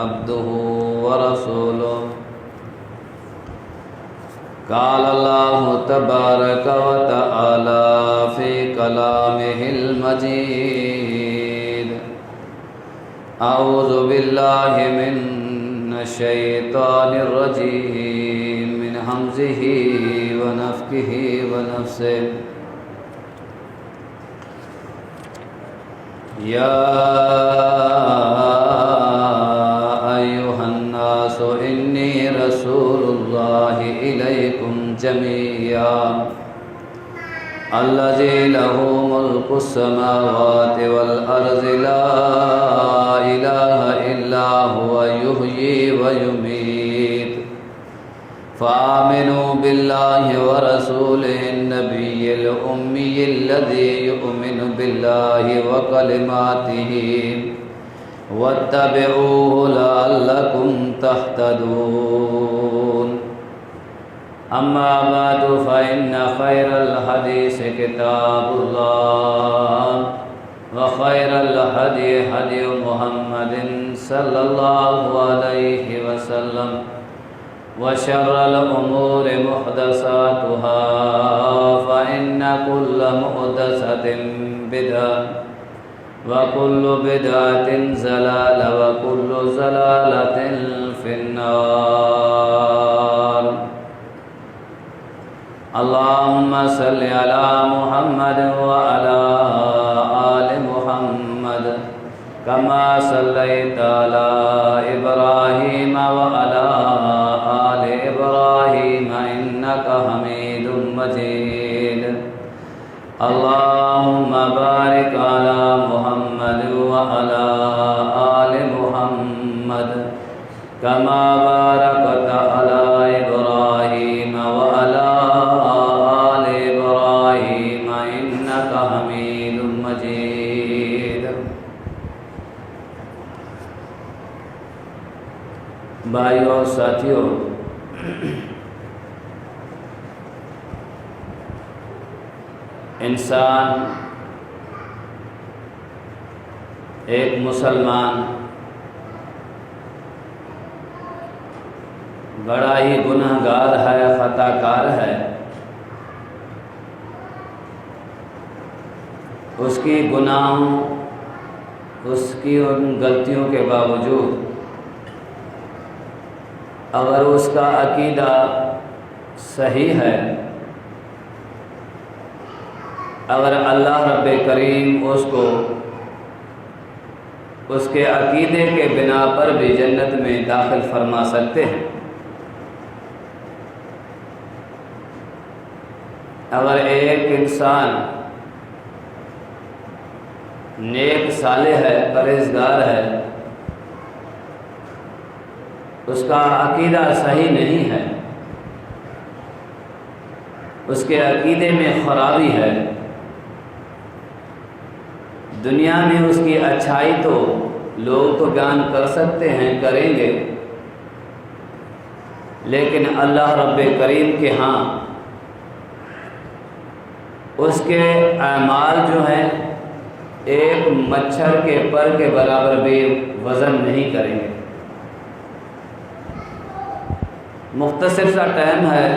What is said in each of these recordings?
عبده ورسوله قال الله تبارك وتعالى في كلامه المجيد أعوذ بالله من الشيطان الرجيم من همزه ونفخه ونفثه يا أيها الناس إني رسول الله إليكم جميعا الذي له ملك السماوات والأرض لا إله إلا هو يحيي ويميت فآمنوا بالله ورسوله النبي الأمي الذي يؤمن بالله وكلماته واتبعوه لعلكم تهتدون أما بعد فإن خير الحديث كتاب الله وخير الهدي هدي محمد صلى الله عليه وسلم وشر الأمور محدثاتها فإن كل محدثة بدعة وكل بدعة ضلالة وكل ضلالة في النار اللهم صل على محمد وعلى آل محمد كما صليت على إبراهيم وعلى آل إبراهيم إنك حميد مجيد اللهم بارك على محمد وعلى آل محمد كما باركت على إبراهيم وعلى آل إبراهيم إنك حميد مجيد بھائیو اور ساتھیو، انسان ایک مسلمان بڑا ہی گنہگار ہے، خطا کار ہے۔ اس کی گناہوں، اس کی ان غلطیوں کے باوجود اگر اس کا عقیدہ صحیح ہے، اگر اللہ رب کریم اس کو اس کے عقیدے کے بنا پر بھی جنت میں داخل فرما سکتے ہیں۔ اگر ایک انسان نیک صالح ہے، پرہیزگار ہے، اس کا عقیدہ صحیح نہیں ہے، اس کے عقیدے میں خرابی ہے، دنیا میں اس کی اچھائی تو لوگ تو بیان کر سکتے ہیں، کریں گے، لیکن اللہ رب کریم کے ہاں اس کے اعمال جو ہیں ایک مچھر کے پر کے برابر بھی وزن نہیں کریں گے۔ مختصر سا ٹائم ہے،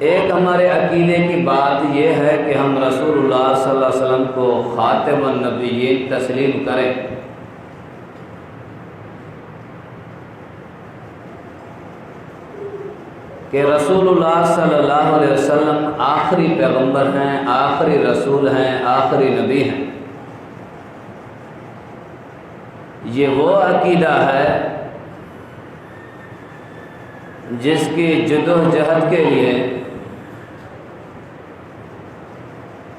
ایک ہمارے عقیدے کی بات یہ ہے کہ ہم رسول اللہ صلی اللہ علیہ وسلم کو خاتم النبیین تسلیم کریں، کہ رسول اللہ صلی اللہ علیہ وسلم آخری پیغمبر ہیں، آخری رسول ہیں، آخری نبی ہیں۔ یہ وہ عقیدہ ہے جس کی جدوجہد کے لیے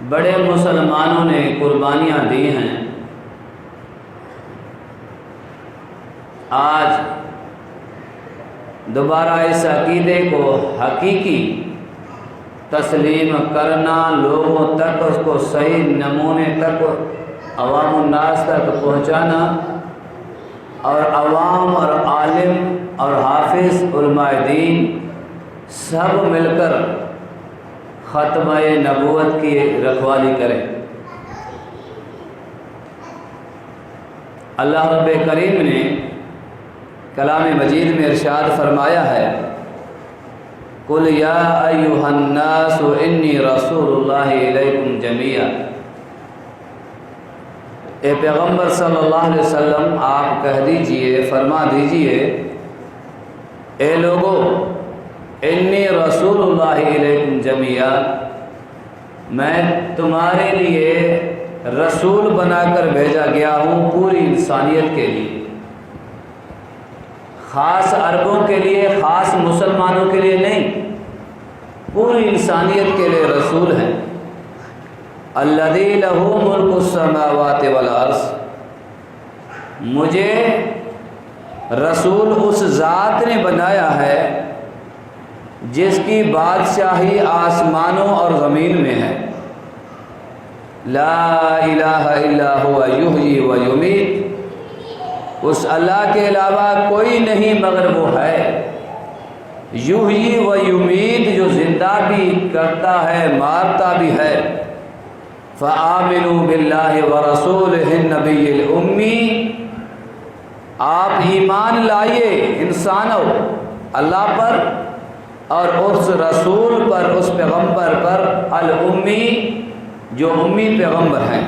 بڑے مسلمانوں نے قربانیاں دی ہیں۔ آج دوبارہ اس عقیدے کو حقیقی تسلیم کرنا، لوگوں تک اس کو صحیح نمونے تک، عوام الناس تک پہنچانا، اور عوام اور عالم اور حافظ علماء دین سب مل کر ختمہ نبوت کی رکھوالی کریں۔ اللہ رب کریم نے کلام مجید میں ارشاد فرمایا ہے قُلْ يَا أَيُّهَا النَّاسُ إِنِّي رَسُولُ اللَّهِ إِلَيْكُمْ جَمِيعًا، اے پیغمبر صلی اللہ علیہ وسلم آپ کہہ دیجئے، فرما دیجئے، اے لوگو انی رسول اللہ علیکم جمیعا، میں تمہارے لیے رسول بنا کر بھیجا گیا ہوں پوری انسانیت کے لیے، خاص عربوں کے لیے، خاص مسلمانوں کے لیے نہیں، پوری انسانیت کے لیے رسول ہیں۔ الذی لہ ملک السماوات والارض، مجھے رسول اس ذات نے بنایا ہے جس کی بادشاہی آسمانوں اور زمین میں ہے۔ لا الہ الا ہوا یحیی و یمیت، اس اللہ کے علاوہ کوئی نہیں مگر وہ ہے یحیی و یمیت، جو زندہ بھی کرتا ہے مارتا بھی ہے۔ فآمنوا باللہ ورسولہ النبی الأمی، آپ ایمان لائیے انسانوں اللہ پر اور اس رسول پر، اس پیغمبر پر، الامی جو امی پیغمبر ہیں،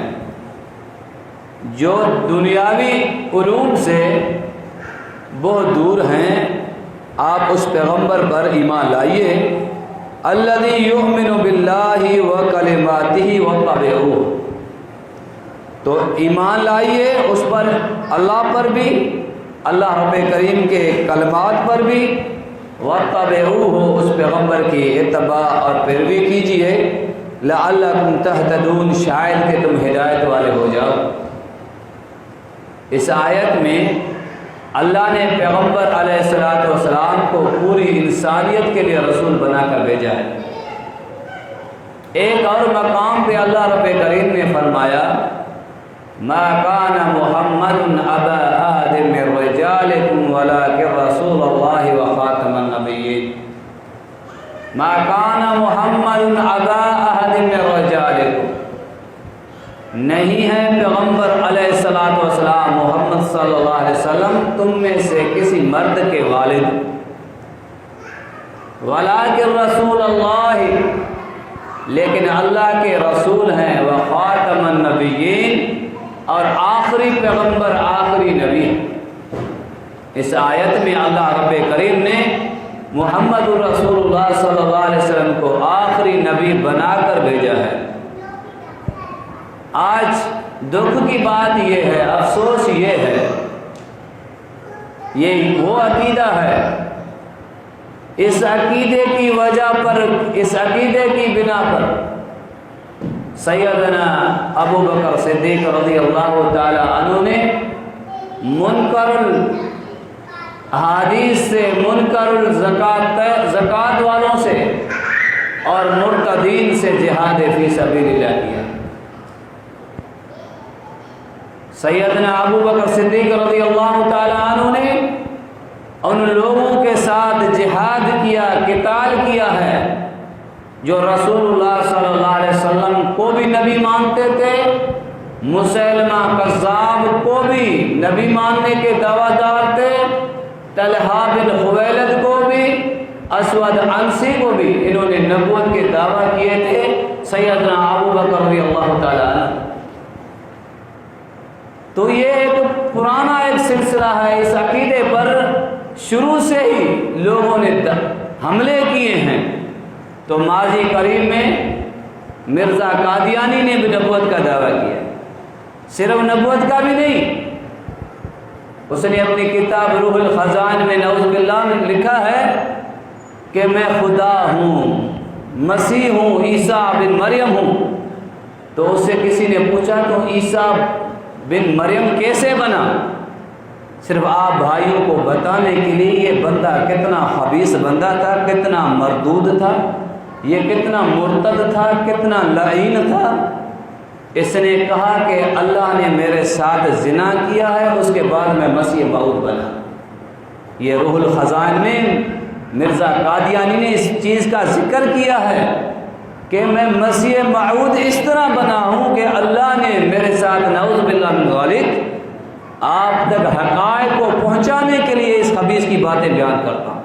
جو دنیاوی علوم سے بہت دور ہیں، آپ اس پیغمبر پر ایمان لائیے۔ الذی یؤمن باللہ وکلماتہ واتبعوہ، تو ایمان لائیے اس پر، اللہ پر بھی، اللہ رب کریم کے کلمات پر بھی، واتبعوہ، اس پیغمبر کی اتباع اور پیروی کیجیے، لعلکم تہتدون، شاید کہ تم ہدایت والے ہو جاؤ۔ اس آیت میں اللہ نے پیغمبر علیہ السلام کو پوری انسانیت کے لیے رسول بنا کر بھیجا ہے۔ ایک اور مقام پہ اللہ رب کریم نے فرمایا ما کان محمد ابا احد من رجالکم ولکن رسول اللہ وخاتم النبیین، ما کان محمد ابا احد من رجالکم، نہیں ہے پیغمبر علیہ السلام محمد صلی اللہ علیہ وسلم تم میں سے کسی مرد کے والد، ولیکن رسول اللہ، لیکن اللہ کے رسول ہیں، وخاتم النبیین، اور آخری پیغمبر، آخری نبی۔ اس آیت میں اللہ رب کریم نے محمد رسول اللہ صلی اللہ علیہ وسلم کو آخری نبی بنا کر بھیجا ہے۔ آج دکھ کی بات یہ ہے، افسوس یہ ہے، یہ وہ عقیدہ ہے، اس عقیدے کی وجہ پر، اس عقیدے کی بنا پر سیدنا ابو بکر صدیق رضی اللہ تعالی عنہ نے منکر احادیث سے، منکر زکوٰۃ والوں سے اور مرتدین سے جہاد فی سبیل اللہ کیا۔ سیدنا ابو بکر صدیق رضی اللہ تعالی عنہ نے ان لوگوں کے ساتھ جہاد کیا، قتال کیا ہے جو رسول اللہ صلی اللہ علیہ وسلم کو بھی نبی مانتے تھے، مسیلمہ کذاب کو بھی نبی ماننے کے دعویٰ دار تھے، طلحہ بن خویلد کو بھی، اسود عنسی کو بھی انہوں نے نبوت کے دعویٰ کیے تھے۔ سیدنا ابو بکر رضی اللہ تعالی عنہ، تو یہ ایک پرانا ایک سلسلہ ہے، اس عقیدے پر شروع سے ہی لوگوں نے حملے کیے ہیں۔ تو ماضی قریب میں مرزا قادیانی نے بھی نبوت کا دعویٰ کیا، صرف نبوت کا بھی نہیں، اس نے اپنی کتاب روح الخزائن میں نعوذ باللہ میں لکھا ہے کہ میں خدا ہوں، مسیح ہوں، عیسیٰ بن مریم ہوں۔ تو اس سے کسی نے پوچھا تو عیسیٰ بن مریم کیسے بنا؟ صرف آپ بھائیوں کو بتانے کے لیے یہ بندہ کتنا خبیث بندہ تھا، کتنا مردود تھا، یہ کتنا مرتد تھا، کتنا لعین تھا۔ اس نے کہا کہ اللہ نے میرے ساتھ زنا کیا ہے، اس کے بعد میں مسیح موعود بنا۔ یہ روح الخزائن میں مرزا قادیانی نے اس چیز کا ذکر کیا ہے کہ میں مسیح موعود اس طرح بنا ہوں کہ اللہ نے میرے ساتھ نعوذ باللہ من ذالک آپ تک حقائق کو پہنچانے کے لیے اس خبیث کی باتیں بیان کرتا ہوں۔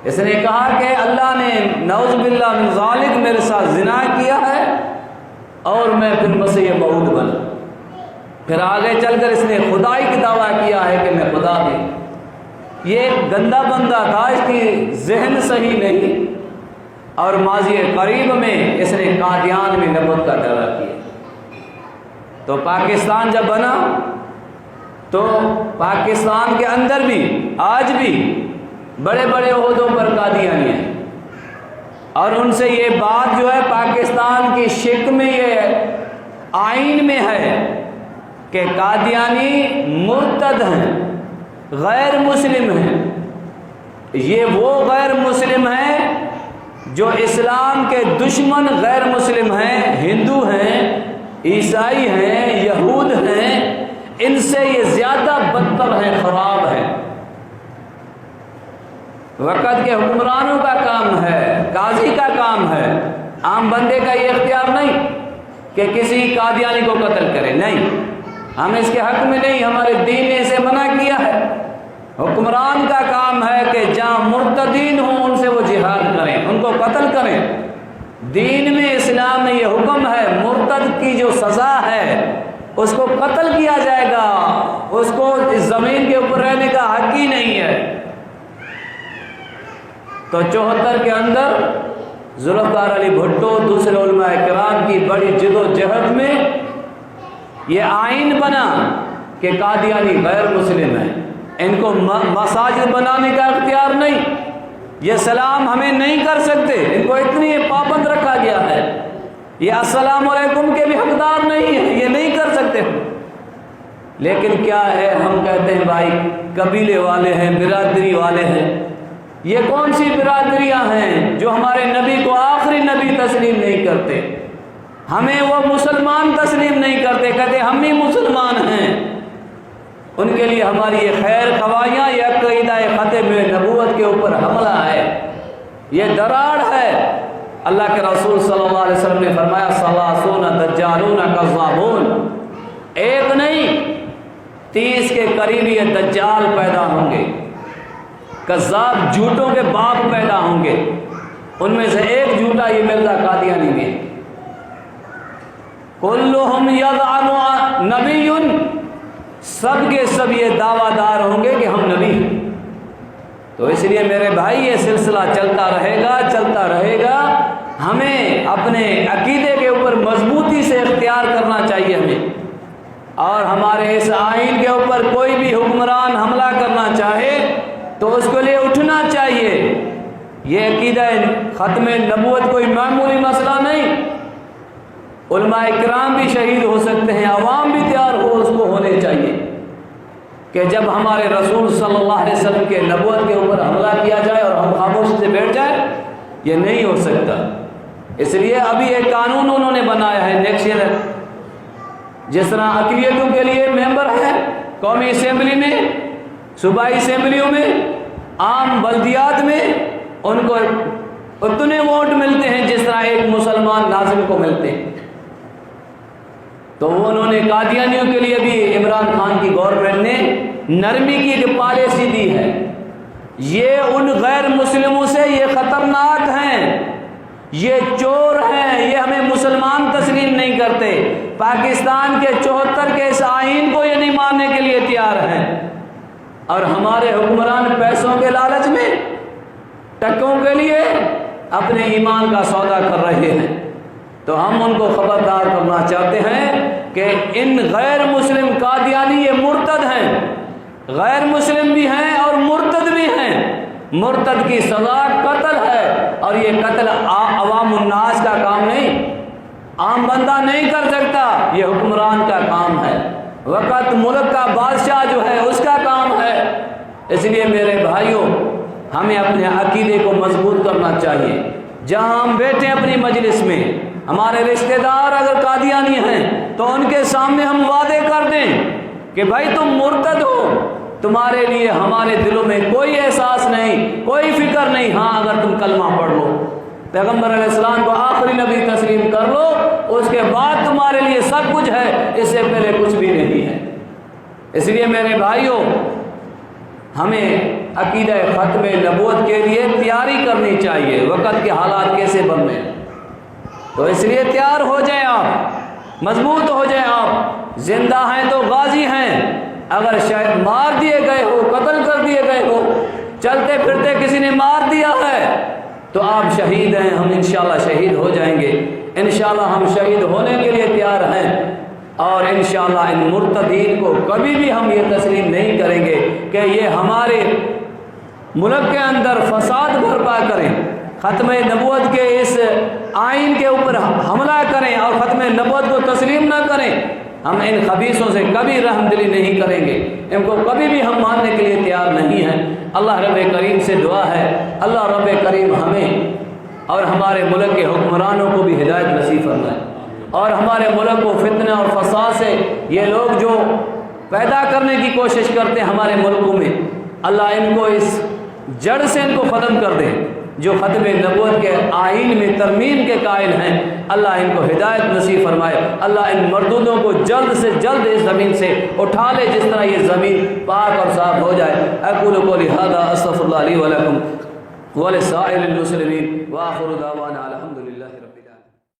اس نے کہا کہ اللہ نے نعوذ باللہ من ذالک میرے ساتھ زنا کیا ہے اور میں پھر مسیح موعود بنا۔ پھر آگے چل کر اس نے خدائی کی دعویٰ کیا ہے کہ میں خدا ہوں۔ یہ ایک گندا بندہ تھا، اس کی ذہن صحیح نہیں، اور ماضی قریب میں اس نے قادیان میں نبوت کا دعویٰ کیا۔ تو پاکستان جب بنا تو پاکستان کے اندر بھی آج بھی بڑے بڑے عہدوں پر قادیانی ہیں، اور ان سے یہ بات جو ہے پاکستان کی شک میں، یہ آئین میں ہے کہ قادیانی مرتد ہیں، غیر مسلم ہیں۔ یہ وہ غیر مسلم ہیں جو اسلام کے دشمن غیر مسلم ہیں، ہندو ہیں، عیسائی ہیں، یہود ہیں، ان سے یہ زیادہ بدتر ہیں، خراب ہیں۔ وقت کے حکمرانوں کا کام ہے، قاضی کا کام ہے، عام بندے کا یہ اختیار نہیں کہ کسی قادیانی کو قتل کرے، نہیں، ہم اس کے حق میں نہیں، ہمارے دین نے اسے منع کیا ہے۔ حکمران کا کام ہے کہ جہاں مرتدین ہوں ان سے وہ جہاد کریں، ان کو قتل کریں۔ دین میں، اسلام میں یہ حکم ہے، مرتد کی جو سزا ہے اس کو قتل کیا جائے گا، اس کو اس زمین کے اوپر رہنے کا حق ہی نہیں ہے۔ تو 74 کے اندر ذوالفقار علی بھٹو، دوسرے علماء کرام کی بڑی جد و جہد میں یہ آئین بنا کہ قادیانی غیر مسلم ہیں، ان کو مساجد بنانے کا اختیار نہیں، یہ سلام ہمیں نہیں کر سکتے، ان کو اتنی پابند رکھا گیا ہے، یہ السلام علیکم کے بھی حقدار نہیں ہے، یہ نہیں کر سکتے۔ لیکن کیا ہے، ہم کہتے ہیں بھائی قبیلے والے ہیں، برادری والے ہیں۔ یہ کون سی برادریاں ہیں جو ہمارے نبی کو آخری نبی تسلیم نہیں کرتے، ہمیں وہ مسلمان تسلیم نہیں کرتے، کہتے ہم ہی مسلمان ہیں۔ ان کے لیے ہماری یہ خیر خواہیاں، یہ عقیدہ ختم نبوت کے اوپر حملہ ہے، یہ دراڑ ہے۔ اللہ کے رسول صلی اللہ علیہ وسلم نے فرمایا ثلاثون دجالون کذابون، ایک نہیں 30 کے قریب یہ دجال پیدا ہوں گے، کذاب جھوٹوں کے باپ پیدا ہوں گے۔ ان میں سے ایک جھوٹا یہ مرزا قادیانی بھی ہے۔ کلہم یزعم نبی، سب کے سب یہ دعویٰ دار ہوں گے کہ ہم نبی ہیں۔ تو اس لیے میرے بھائی یہ سلسلہ چلتا رہے گا، ہمیں اپنے عقیدے کے اوپر مضبوطی سے اختیار کرنا چاہیے ہمیں، اور ہمارے اس آئین کے اوپر کوئی بھی حکمران حملہ کرنا چاہے تو اس کے لیے اٹھنا چاہیے۔ یہ عقیدہ ختم نبوت کوئی معمولی مسئلہ نہیں، علماء کرام بھی شہید ہو سکتے ہیں، عوام بھی تیار ہو، اس کو ہونے چاہیے کہ جب ہمارے رسول صلی اللہ علیہ وسلم کے نبوت کے اوپر حملہ کیا جائے اور ہم خاموش سے بیٹھ جائے، یہ نہیں ہو سکتا۔ اس لیے ابھی ایک قانون انہوں نے بنایا ہے نیکسٹ ایئر، جس طرح اقلیتوں کے لیے ممبر ہے قومی اسمبلی میں، صوبائی اسمبلیوں میں، عام بلدیات میں، ان کو اتنے ووٹ ملتے ہیں جس طرح ایک مسلمان ناظم کو ملتے ہیں۔ تو انہوں نے قادیانیوں کے لیے بھی عمران خان کی گورنمنٹ نے نرمی کی ایک پالیسی دی ہے۔ یہ ان غیر مسلموں سے یہ خطرناک ہیں، یہ چور ہیں، یہ ہمیں مسلمان تسلیم نہیں کرتے۔ پاکستان کے 74 کے اس آئین کو یہ نہیں ماننے کے لیے تیار ہیں، اور ہمارے حکمران پیسوں کے لالچ میں، ٹکوں کے لیے اپنے ایمان کا سودا کر رہے ہیں۔ تو ہم ان کو خبردار کرنا چاہتے ہیں کہ ان غیر مسلم قادیانی یہ مرتد ہیں، غیر مسلم بھی ہیں اور مرتد بھی ہیں۔ مرتد کی سزا قتل ہے، اور یہ قتل عوام الناس کا کام نہیں، عام بندہ نہیں کر سکتا، یہ حکمران کا کام ہے، وقت ملک کا بادشاہ جو ہے اس کا کام ہے۔ اس لیے میرے بھائیوں، ہمیں اپنے عقیدے کو مضبوط کرنا چاہیے۔ جہاں ہم بیٹھے اپنی مجلس میں، ہمارے رشتہ دار اگر قادیانی ہیں تو ان کے سامنے ہم وعدے کر دیں کہ بھائی تم مرتد ہو، تمہارے لیے ہمارے دلوں میں کوئی احساس نہیں، کوئی فکر نہیں، ہاں اگر تم کلمہ پڑھ لو، پیغمبر علیہ السلام کو آخری نبی تسلیم کر لو، اس کے بعد تمہارے لیے سب کچھ ہے، اس سے پہلے کچھ بھی نہیں ہے۔ اس لیے میرے بھائیوں، ہمیں عقیدہ ختم نبوت کے لیے تیاری کرنی چاہیے۔ وقت کے حالات کیسے بن رہے ہیں، تو اس لیے تیار ہو جائیں، آپ مضبوط ہو جائیں۔ آپ زندہ ہیں تو غازی ہیں، اگر شاید مار دیے گئے ہو، قتل کر دیے گئے ہو، چلتے پھرتے کسی نے مار دیا ہے، تو آپ شہید ہیں، ہم انشاءاللہ شہید ہو جائیں گے۔ انشاءاللہ ہم شہید ہونے کے لیے تیار ہیں، اور انشاءاللہ ان مرتدین کو کبھی بھی ہم یہ تسلیم نہیں کریں گے کہ یہ ہمارے ملک کے اندر فساد برپا کریں، ختم نبوت کے اس آئین کے اوپر حملہ کریں اور ختم نبوت کو تسلیم نہ کریں۔ ہم ان خبیثوں سے کبھی رحم دلی نہیں کریں گے، ان کو کبھی بھی ہم ماننے کے لیے تیار نہیں ہیں۔ اللہ رب کریم سے دعا ہے، اللہ رب کریم ہمیں اور ہمارے ملک کے حکمرانوں کو بھی ہدایت نصیب فرمائے، اور ہمارے ملک کو فتنہ اور فساد سے یہ لوگ جو پیدا کرنے کی کوشش کرتے ہیں ہمارے ملکوں میں، اللہ ان کو اس جڑ سے ان کو ختم کر دے۔ جو ختم نبوت کے آئین میں ترمیم کے قائل ہیں، اللہ ان کو ہدایت نصیب فرمائے۔ اللہ ان مردودوں کو جلد سے جلد اس زمین سے اٹھا لے، جس طرح یہ زمین پاک اور صاف ہو جائے۔ اقول قولی ھذا استغفر اللہ لی ولکم ولسائر المسلمین وآخر دعوانا الحمد للہ۔